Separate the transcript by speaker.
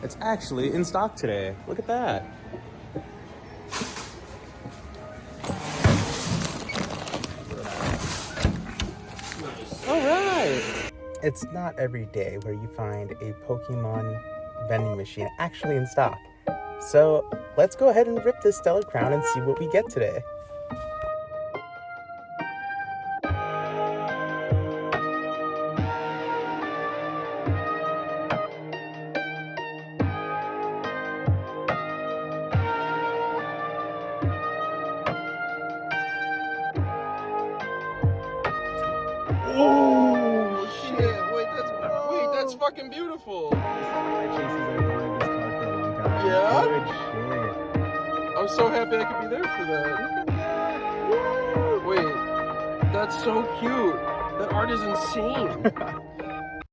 Speaker 1: It's actually in stock today. Look at that. All right. It's not every day where you find a Pokemon vending machine actually in stock. So let's go ahead and rip this Stellar Crown and see what we get today.
Speaker 2: Oh shit! Wait, that's fucking beautiful. Yeah? I'm so happy I could be there for that. Wait, that's so cute. That art is insane.